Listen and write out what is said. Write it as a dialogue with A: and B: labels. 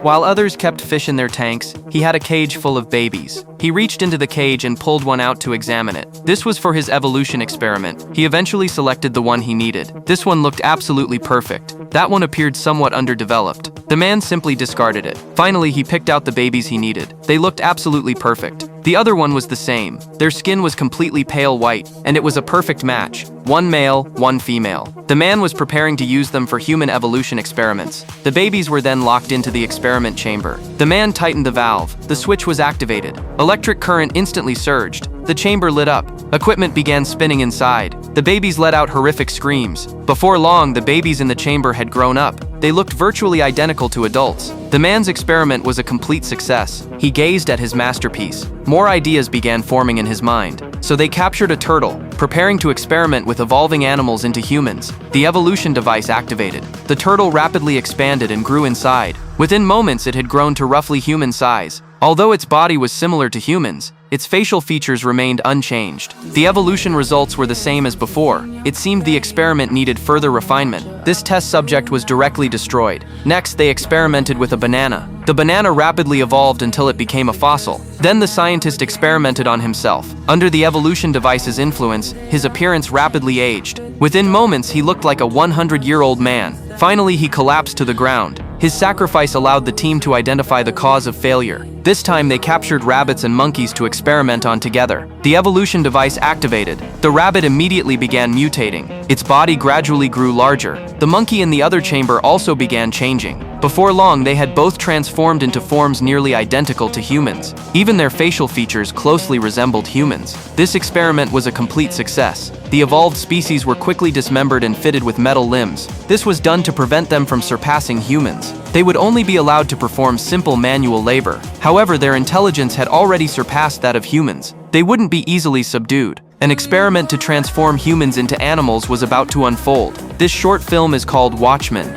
A: While others kept fish in their tanks, he had a cage full of babies. He reached into the cage and pulled one out to examine it. This was for his evolution experiment. He eventually selected the one he needed. This one looked absolutely perfect. That one appeared somewhat underdeveloped. The man simply discarded it. Finally, he picked out the babies he needed. They looked absolutely perfect. The other one was the same. Their skin was completely pale white, and it was a perfect match. One male, one female. The man was preparing to use them for human evolution experiments. The babies were then locked into the experiment chamber. The man tightened the valve. The switch was activated. Electric current instantly surged. The chamber lit up. Equipment began spinning inside. The babies let out horrific screams. Before long, the babies in the chamber had grown up. They looked virtually identical to adults. The man's experiment was a complete success. He gazed at his masterpiece. More ideas began forming in his mind. So they captured a turtle, preparing to experiment with evolving animals into humans. The evolution device activated. The turtle rapidly expanded and grew inside. Within moments, it had grown to roughly human size. Although its body was similar to humans, its facial features remained unchanged. The evolution results were the same as before. It seemed the experiment needed further refinement. This test subject was directly destroyed. Next, they experimented with a banana. The banana rapidly evolved until it became a fossil. Then the scientist experimented on himself. Under the evolution device's influence, his appearance rapidly aged. Within moments, he looked like a 100-year-old man. Finally, he collapsed to the ground. His sacrifice allowed the team to identify the cause of failure. This time, they captured rabbits and monkeys to experiment on together. The evolution device activated. The rabbit immediately began mutating. Its body gradually grew larger. The monkey in the other chamber also began changing. Before long, they had both transformed into forms nearly identical to humans. Even their facial features closely resembled humans. This experiment was a complete success. The evolved species were quickly dismembered and fitted with metal limbs. This was done to prevent them from surpassing humans. They would only be allowed to perform simple manual labor. However, their intelligence had already surpassed that of humans. They wouldn't be easily subdued. An experiment to transform humans into animals was about to unfold. This short film is called Watchmen.